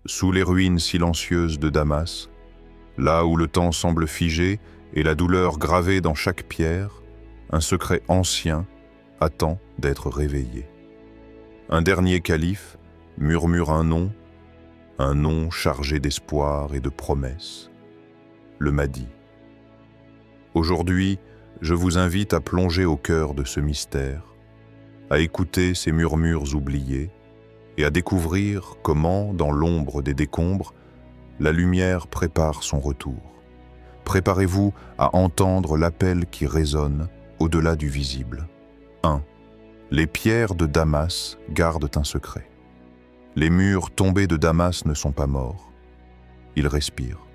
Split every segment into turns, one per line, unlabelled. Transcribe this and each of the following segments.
Sous les ruines silencieuses de Damas, là où le temps semble figé et la douleur gravée dans chaque pierre, un secret ancien attend d'être réveillé. Un dernier calife murmure un nom chargé d'espoir et de promesses, le Mahdi. Aujourd'hui, je vous invite à plonger au cœur de ce mystère, à écouter ces murmures oubliés et à découvrir comment, dans l'ombre des décombres, la lumière prépare son retour. Préparez-vous à entendre l'appel qui résonne au-delà du visible. 1. Les pierres de Damas gardent un secret. Les murs tombés de Damas ne sont pas morts. Ils respirent.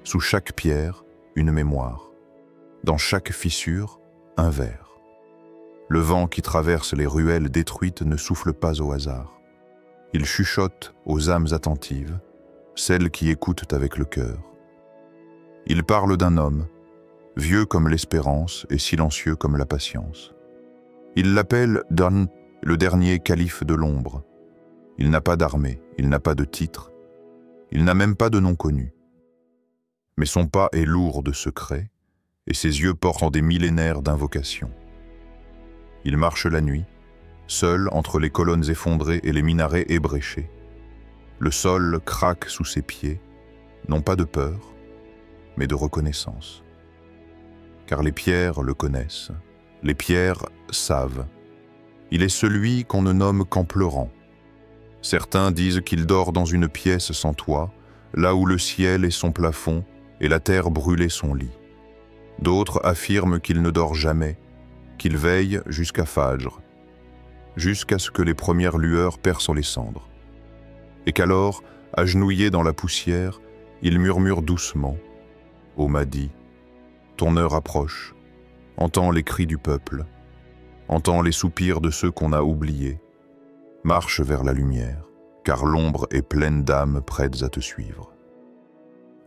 Sous chaque pierre, une mémoire. Dans chaque fissure, un vers. Le vent qui traverse les ruelles détruites ne souffle pas au hasard. Il chuchote aux âmes attentives, celles qui écoutent avec le cœur. Il parle d'un homme, vieux comme l'espérance et silencieux comme la patience. Il l'appelle Dan, le dernier calife de l'ombre. Il n'a pas d'armée, il n'a pas de titre, il n'a même pas de nom connu. Mais son pas est lourd de secrets, et ses yeux portent des millénaires d'invocations. Il marche la nuit, seul entre les colonnes effondrées et les minarets ébréchés. Le sol craque sous ses pieds, non pas de peur, mais de reconnaissance. Car les pierres le connaissent, les pierres savent. Il est celui qu'on ne nomme qu'en pleurant. Certains disent qu'il dort dans une pièce sans toit, là où le ciel est son plafond et la terre brûlée son lit. D'autres affirment qu'il ne dort jamais, qu'il veille jusqu'à Fajr, jusqu'à ce que les premières lueurs percent les cendres. Et qu'alors, agenouillé dans la poussière, il murmure doucement « Ô Mahdi, ton heure approche, entends les cris du peuple, entends les soupirs de ceux qu'on a oubliés, marche vers la lumière, car l'ombre est pleine d'âmes prêtes à te suivre. »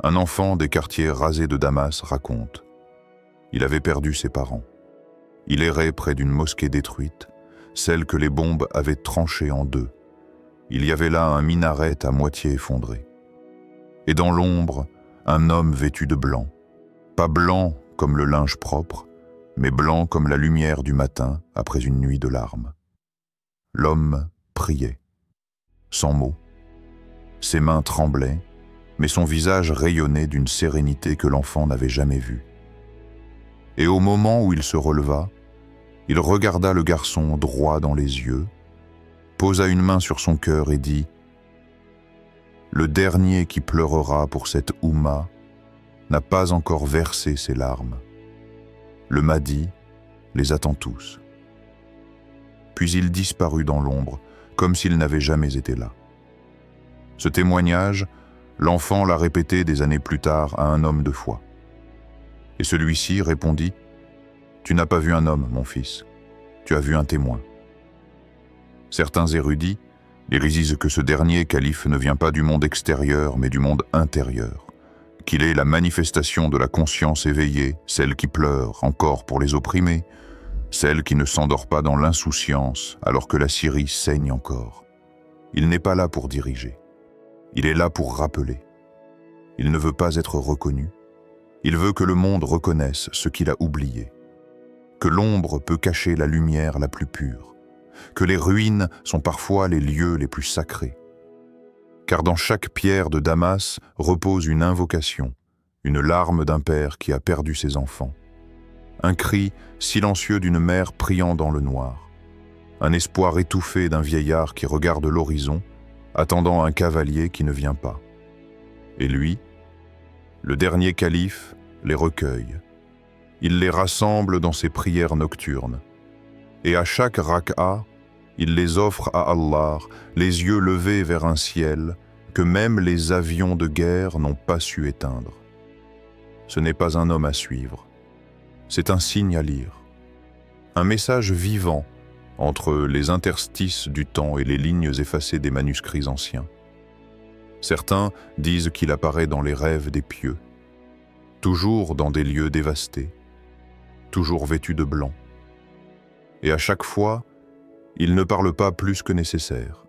Un enfant des quartiers rasés de Damas raconte. Il avait perdu ses parents. Il errait près d'une mosquée détruite, celle que les bombes avaient tranchée en deux. Il y avait là un minaret à moitié effondré. Et dans l'ombre, un homme vêtu de blanc. Pas blanc comme le linge propre, mais blanc comme la lumière du matin après une nuit de larmes. L'homme priait, sans mots. Ses mains tremblaient, mais son visage rayonnait d'une sérénité que l'enfant n'avait jamais vue. Et au moment où il se releva, il regarda le garçon droit dans les yeux, posa une main sur son cœur et dit « Le dernier qui pleurera pour cette Oumma n'a pas encore versé ses larmes. Le Mahdi les attend tous. » Puis il disparut dans l'ombre, comme s'il n'avait jamais été là. Ce témoignage, l'enfant l'a répété des années plus tard à un homme de foi. Et celui-ci répondit « Tu n'as pas vu un homme, mon fils, tu as vu un témoin. » Certains érudits disent que ce dernier calife ne vient pas du monde extérieur, mais du monde intérieur, qu'il est la manifestation de la conscience éveillée, celle qui pleure encore pour les opprimés, celle qui ne s'endort pas dans l'insouciance alors que la Syrie saigne encore. Il n'est pas là pour diriger, il est là pour rappeler. Il ne veut pas être reconnu, il veut que le monde reconnaisse ce qu'il a oublié, que l'ombre peut cacher la lumière la plus pure, que les ruines sont parfois les lieux les plus sacrés. Car dans chaque pierre de Damas repose une invocation, une larme d'un père qui a perdu ses enfants, un cri silencieux d'une mère priant dans le noir, un espoir étouffé d'un vieillard qui regarde l'horizon, attendant un cavalier qui ne vient pas. Et lui, le dernier calife, les recueille. Il les rassemble dans ses prières nocturnes. Et à chaque rak'a, il les offre à Allah, les yeux levés vers un ciel que même les avions de guerre n'ont pas su éteindre. Ce n'est pas un homme à suivre, c'est un signe à lire. Un message vivant entre les interstices du temps et les lignes effacées des manuscrits anciens. Certains disent qu'il apparaît dans les rêves des pieux, toujours dans des lieux dévastés, toujours vêtu de blanc. Et à chaque fois, il ne parle pas plus que nécessaire.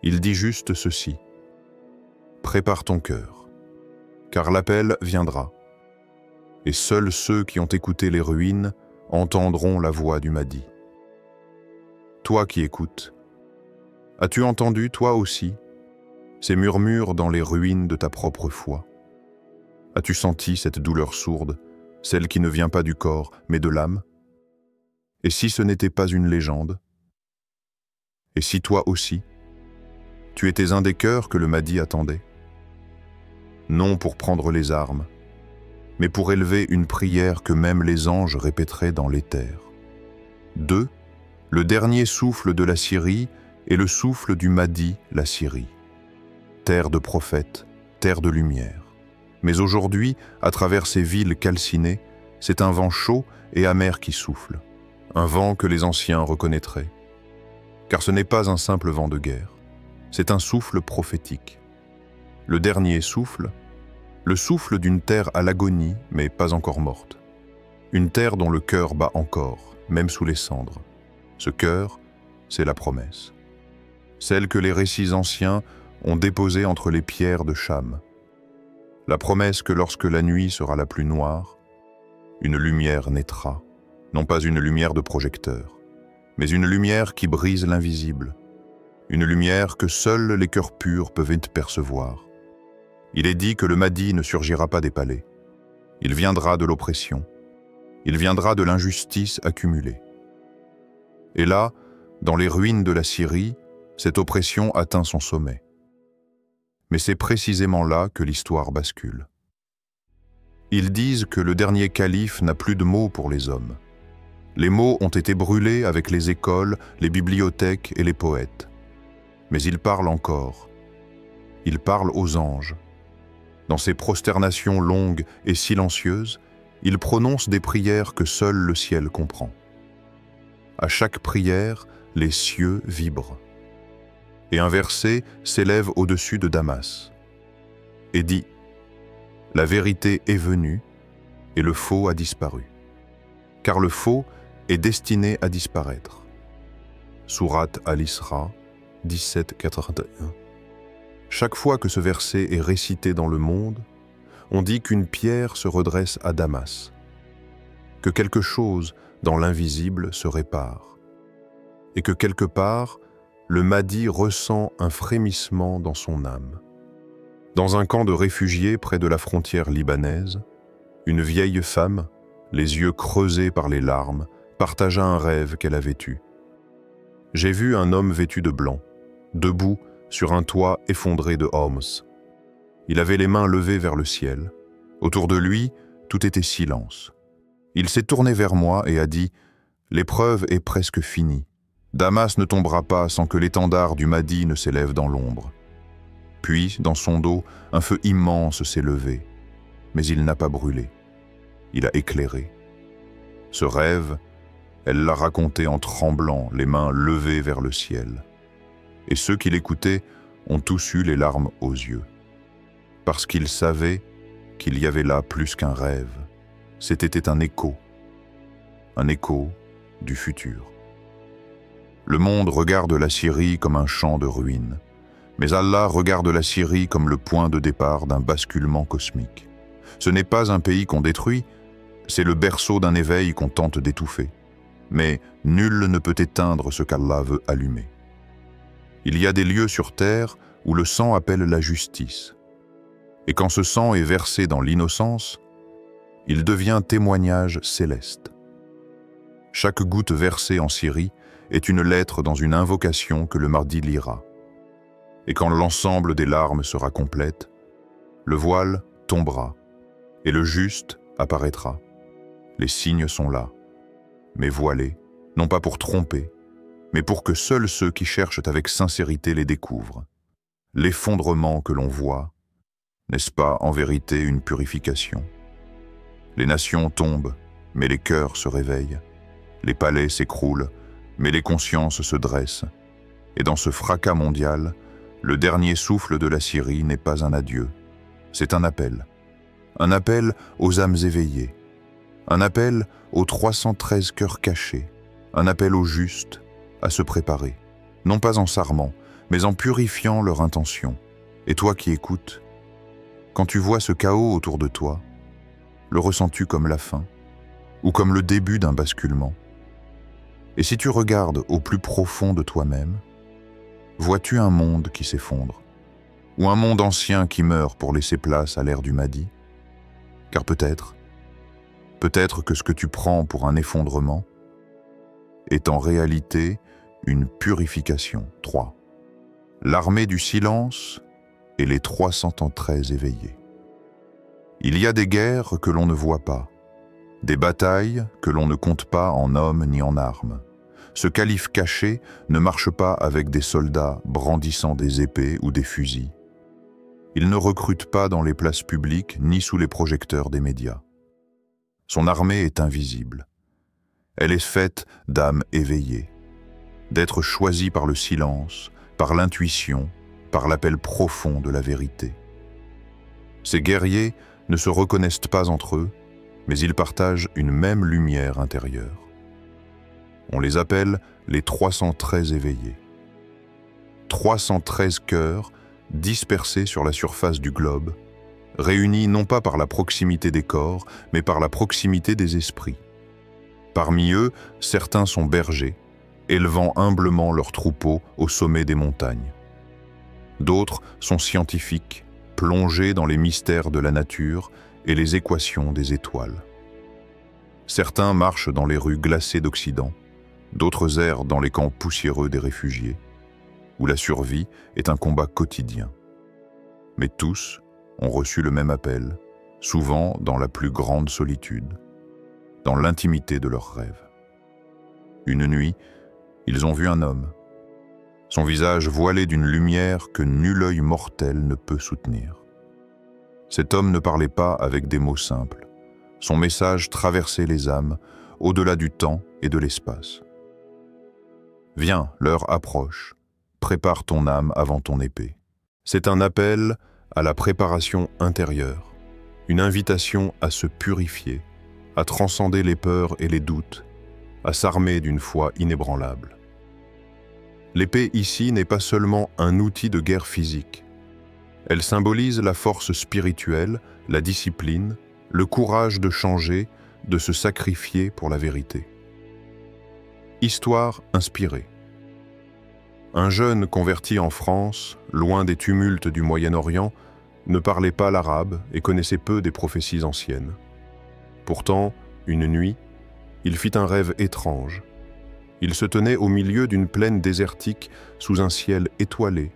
Il dit juste ceci. prépare ton cœur, car l'appel viendra. Et seuls ceux qui ont écouté les ruines entendront la voix du Mahdi. Toi qui écoutes, as-tu entendu, toi aussi, ces murmures dans les ruines de ta propre foi? As-tu senti cette douleur sourde, celle qui ne vient pas du corps, mais de l'âme? Et si ce n'était pas une légende? Et si toi aussi, tu étais un des cœurs que le Mahdi attendait? Non pour prendre les armes, mais pour élever une prière que même les anges répéteraient dans l'éther. 2. Le dernier souffle de la Syrie est le souffle du Mahdi, la Syrie. Terre de prophètes, terre de lumière. Mais aujourd'hui, à travers ces villes calcinées, c'est un vent chaud et amer qui souffle. Un vent que les anciens reconnaîtraient. Car ce n'est pas un simple vent de guerre, c'est un souffle prophétique. Le dernier souffle, le souffle d'une terre à l'agonie, mais pas encore morte. Une terre dont le cœur bat encore, même sous les cendres. Ce cœur, c'est la promesse. Celle que les récits anciens ont déposée entre les pierres de Cham. La promesse que lorsque la nuit sera la plus noire, une lumière naîtra, non pas une lumière de projecteur, mais une lumière qui brise l'invisible, une lumière que seuls les cœurs purs peuvent percevoir. Il est dit que le Mahdi ne surgira pas des palais. Il viendra de l'oppression. Il viendra de l'injustice accumulée. Et là, dans les ruines de la Syrie, cette oppression atteint son sommet. Mais c'est précisément là que l'histoire bascule. Ils disent que le dernier calife n'a plus de mots pour les hommes. Les mots ont été brûlés avec les écoles, les bibliothèques et les poètes. Mais il parle encore. Il parle aux anges. Dans ces prosternations longues et silencieuses, il prononce des prières que seul le ciel comprend. À chaque prière, les cieux vibrent. Et un verset s'élève au-dessus de Damas et dit « La vérité est venue et le faux a disparu. Car le faux est destiné à disparaître. » Sourate Al-Isra 17-81. Chaque fois que ce verset est récité dans le monde, on dit qu'une pierre se redresse à Damas, que quelque chose dans l'invisible se répare, et que quelque part, le Mahdi ressent un frémissement dans son âme. Dans un camp de réfugiés près de la frontière libanaise, une vieille femme, les yeux creusés par les larmes, partagea un rêve qu'elle avait eu. « J'ai vu un homme vêtu de blanc, debout sur un toit effondré de Homs. Il avait les mains levées vers le ciel. Autour de lui, tout était silence. Il s'est tourné vers moi et a dit « L'épreuve est presque finie. Damas ne tombera pas sans que l'étendard du Mahdi ne s'élève dans l'ombre. » Puis, dans son dos, un feu immense s'est levé, mais il n'a pas brûlé. Il a éclairé. Ce rêve, elle l'a raconté en tremblant, les mains levées vers le ciel. Et ceux qui l'écoutaient ont tous eu les larmes aux yeux. Parce qu'ils savaient qu'il y avait là plus qu'un rêve. C'était un écho du futur. Le monde regarde la Syrie comme un champ de ruines. Mais Allah regarde la Syrie comme le point de départ d'un basculement cosmique. Ce n'est pas un pays qu'on détruit, c'est le berceau d'un éveil qu'on tente d'étouffer. Mais nul ne peut éteindre ce qu'Allah veut allumer. Il y a des lieux sur terre où le sang appelle la justice. Et quand ce sang est versé dans l'innocence, il devient témoignage céleste. Chaque goutte versée en Syrie est une lettre dans une invocation que le Mahdi lira. Et quand l'ensemble des larmes sera complète, le voile tombera et le juste apparaîtra. Les signes sont là, mais voilés, non pas pour tromper, mais pour que seuls ceux qui cherchent avec sincérité les découvrent. L'effondrement que l'on voit, n'est-ce pas en vérité une purification? Les nations tombent, mais les cœurs se réveillent. Les palais s'écroulent, mais les consciences se dressent. Et dans ce fracas mondial, le dernier souffle de la Syrie n'est pas un adieu, c'est un appel. Un appel aux âmes éveillées. Un appel aux 313 cœurs cachés. Un appel aux justes à se préparer, non pas en s'armant, mais en purifiant leur intention. Et toi qui écoutes, Quand tu vois ce chaos autour de toi, le ressens-tu comme la fin ou comme le début d'un basculement? Et si tu regardes au plus profond de toi-même, vois-tu un monde qui s'effondre ou un monde ancien qui meurt pour laisser place à l'ère du Mahdi? Car peut-être que ce que tu prends pour un effondrement est en réalité une purification. 3. L'armée du silence et les 313 éveillés. Il y a des guerres que l'on ne voit pas, des batailles que l'on ne compte pas en hommes ni en armes. Ce calife caché ne marche pas avec des soldats brandissant des épées ou des fusils. Il ne recrute pas dans les places publiques ni sous les projecteurs des médias. Son armée est invisible. Elle est faite d'âmes éveillées, d'êtres choisis par le silence, par l'intuition, par l'appel profond de la vérité. Ces guerriers ne se reconnaissent pas entre eux, mais ils partagent une même lumière intérieure. On les appelle les 313 éveillés. 313 cœurs dispersés sur la surface du globe, réunis non pas par la proximité des corps, mais par la proximité des esprits. Parmi eux, certains sont bergers, élevant humblement leurs troupeaux au sommet des montagnes. D'autres sont scientifiques, plongés dans les mystères de la nature et les équations des étoiles. Certains marchent dans les rues glacées d'Occident, d'autres errent dans les camps poussiéreux des réfugiés, où la survie est un combat quotidien. Mais tous ont reçu le même appel, souvent dans la plus grande solitude, dans l'intimité de leurs rêves. Une nuit, ils ont vu un homme, son visage voilé d'une lumière que nul œil mortel ne peut soutenir. Cet homme ne parlait pas avec des mots simples. Son message traversait les âmes, au-delà du temps et de l'espace. Viens, l'heure approche, prépare ton âme avant ton épée. C'est un appel à la préparation intérieure, une invitation à se purifier, à transcender les peurs et les doutes, à s'armer d'une foi inébranlable. L'épée ici n'est pas seulement un outil de guerre physique. Elle symbolise la force spirituelle, la discipline, le courage de changer, de se sacrifier pour la vérité. Histoire inspirée. Un jeune converti en France, loin des tumultes du Moyen-Orient, ne parlait pas l'arabe et connaissait peu des prophéties anciennes. Pourtant, une nuit, il fit un rêve étrange. Il se tenait au milieu d'une plaine désertique sous un ciel étoilé,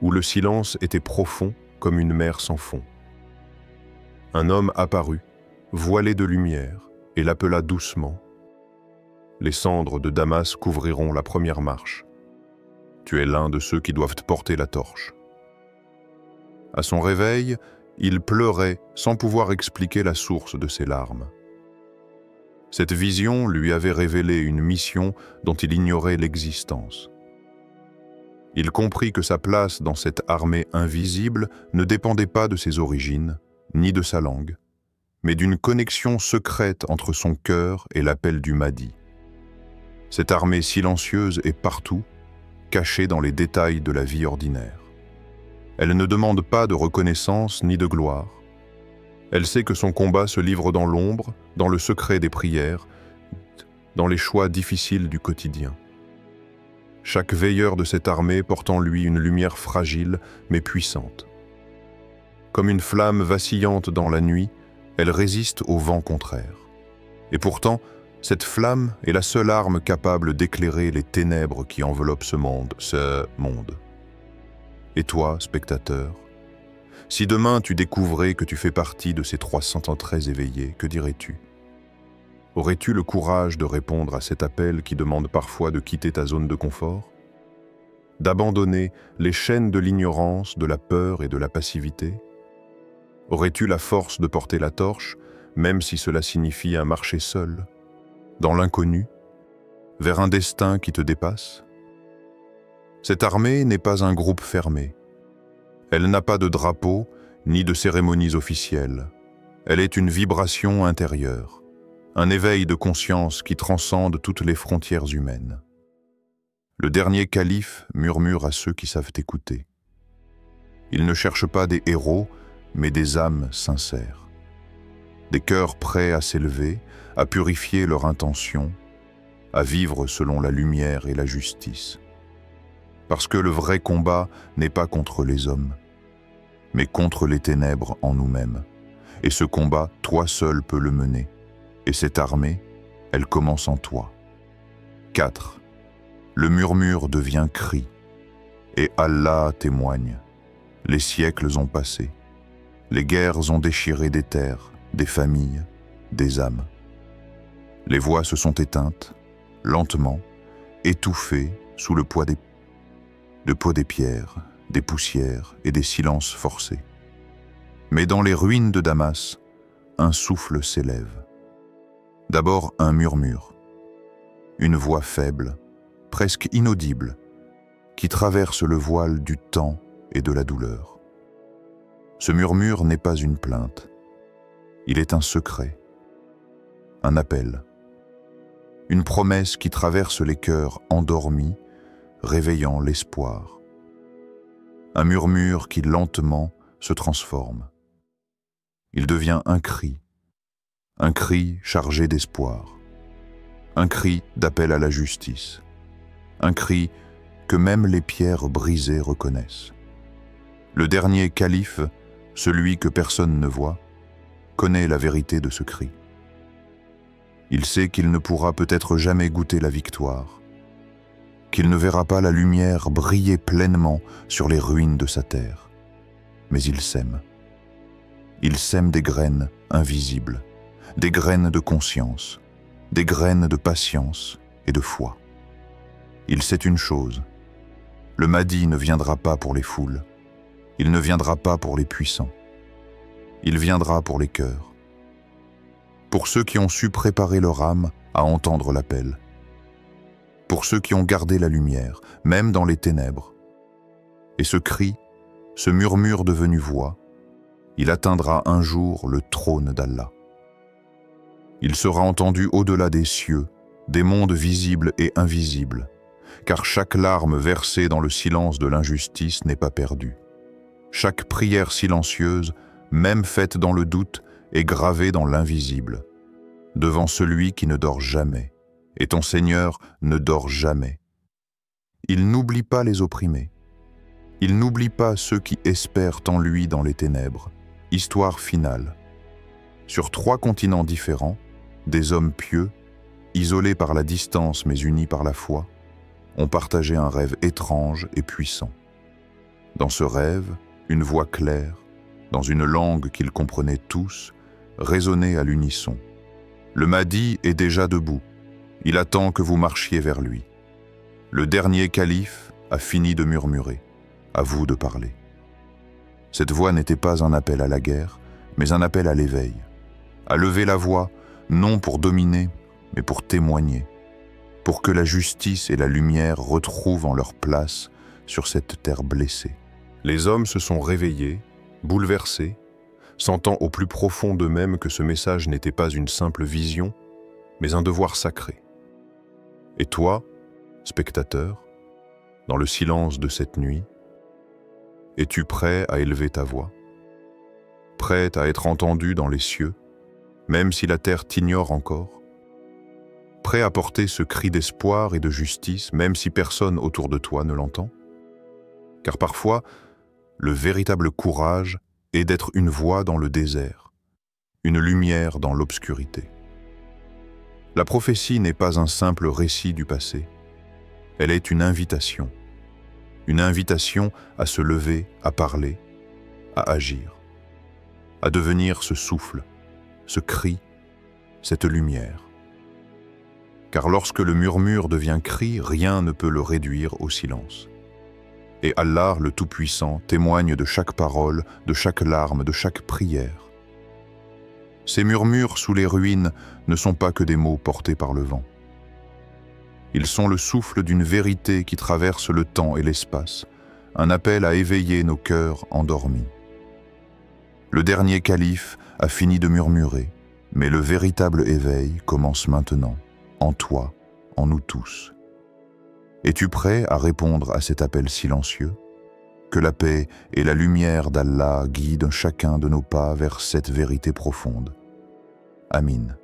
où le silence était profond comme une mer sans fond. Un homme apparut, voilé de lumière, et l'appela doucement. Les cendres de Damas couvriront la première marche. Tu es l'un de ceux qui doivent porter la torche. À son réveil, il pleurait sans pouvoir expliquer la source de ses larmes. Cette vision lui avait révélé une mission dont il ignorait l'existence. Il comprit que sa place dans cette armée invisible ne dépendait pas de ses origines, ni de sa langue, mais d'une connexion secrète entre son cœur et l'appel du Mahdi. Cette armée silencieuse est partout, cachée dans les détails de la vie ordinaire. Elle ne demande pas de reconnaissance ni de gloire. Elle sait que son combat se livre dans l'ombre, dans le secret des prières, dans les choix difficiles du quotidien. Chaque veilleur de cette armée porte en lui une lumière fragile mais puissante. Comme une flamme vacillante dans la nuit, elle résiste au vent contraire. Et pourtant, cette flamme est la seule arme capable d'éclairer les ténèbres qui enveloppent ce monde. Et toi, spectateur, si demain tu découvrais que tu fais partie de ces 313 éveillés, que dirais-tu? Aurais-tu le courage de répondre à cet appel qui demande parfois de quitter ta zone de confort? D'abandonner les chaînes de l'ignorance, de la peur et de la passivité? Aurais-tu la force de porter la torche, même si cela signifie un marcher seul, dans l'inconnu, vers un destin qui te dépasse? Cette armée n'est pas un groupe fermé. Elle n'a pas de drapeau, ni de cérémonies officielles. Elle est une vibration intérieure, un éveil de conscience qui transcende toutes les frontières humaines. Le dernier calife murmure à ceux qui savent écouter. Il ne cherche pas des héros, mais des âmes sincères. Des cœurs prêts à s'élever, à purifier leur intention, à vivre selon la lumière et la justice. Parce que le vrai combat n'est pas contre les hommes, mais contre les ténèbres en nous-mêmes. Et ce combat, toi seul peux le mener. Et cette armée, elle commence en toi. 4. Le murmure devient cri. Et Allah témoigne. Les siècles ont passé. Les guerres ont déchiré des terres, des familles, des âmes. Les voix se sont éteintes, lentement, étouffées sous le poids des pierres, des poussières et des silences forcés. Mais dans les ruines de Damas, un souffle s'élève. D'abord un murmure, une voix faible, presque inaudible, qui traverse le voile du temps et de la douleur. Ce murmure n'est pas une plainte, il est un secret, un appel, une promesse qui traverse les cœurs endormis, réveillant l'espoir. Un murmure qui lentement se transforme. Il devient un cri chargé d'espoir, un cri d'appel à la justice, un cri que même les pierres brisées reconnaissent. Le dernier calife, celui que personne ne voit, connaît la vérité de ce cri. Il sait qu'il ne pourra peut-être jamais goûter la victoire, qu'il ne verra pas la lumière briller pleinement sur les ruines de sa terre. Mais il sème. Il sème des graines invisibles, des graines de conscience, des graines de patience et de foi. Il sait une chose, le Mahdi ne viendra pas pour les foules, il ne viendra pas pour les puissants, il viendra pour les cœurs, pour ceux qui ont su préparer leur âme à entendre l'appel, pour ceux qui ont gardé la lumière, même dans les ténèbres. Et ce cri, ce murmure devenu voix, il atteindra un jour le trône d'Allah. Il sera entendu au-delà des cieux, des mondes visibles et invisibles, car chaque larme versée dans le silence de l'injustice n'est pas perdue. Chaque prière silencieuse, même faite dans le doute, est gravée dans l'invisible, devant celui qui ne dort jamais, et ton Seigneur ne dort jamais. Il n'oublie pas les opprimés, il n'oublie pas ceux qui espèrent en lui dans les ténèbres. Histoire finale. Sur 3 continents différents, des hommes pieux, isolés par la distance mais unis par la foi, ont partagé un rêve étrange et puissant. Dans ce rêve, une voix claire, dans une langue qu'ils comprenaient tous, résonnait à l'unisson. Le Mahdi est déjà debout, il attend que vous marchiez vers lui. Le dernier calife a fini de murmurer, à vous de parler. Cette voix n'était pas un appel à la guerre, mais un appel à l'éveil, à lever la voix, non pour dominer, mais pour témoigner, pour que la justice et la lumière retrouvent en leur place sur cette terre blessée. Les hommes se sont réveillés, bouleversés, sentant au plus profond d'eux-mêmes que ce message n'était pas une simple vision, mais un devoir sacré. Et toi, spectateur, dans le silence de cette nuit, es-tu prêt à élever ta voix? Prêt à être entendu dans les cieux, même si la terre t'ignore encore? Prêt à porter ce cri d'espoir et de justice, même si personne autour de toi ne l'entend? Car parfois, le véritable courage est d'être une voix dans le désert, une lumière dans l'obscurité. La prophétie n'est pas un simple récit du passé, elle est une invitation à se lever, à parler, à agir, à devenir ce souffle, ce cri, cette lumière. Car lorsque le murmure devient cri, rien ne peut le réduire au silence. Et Allah, le Tout-Puissant, témoigne de chaque parole, de chaque larme, de chaque prière. Ces murmures sous les ruines ne sont pas que des mots portés par le vent. Ils sont le souffle d'une vérité qui traverse le temps et l'espace, un appel à éveiller nos cœurs endormis. Le dernier calife a fini de murmurer, mais le véritable éveil commence maintenant, en toi, en nous tous. Es-tu prêt à répondre à cet appel silencieux? Que la paix et la lumière d'Allah guident chacun de nos pas vers cette vérité profonde. Amin.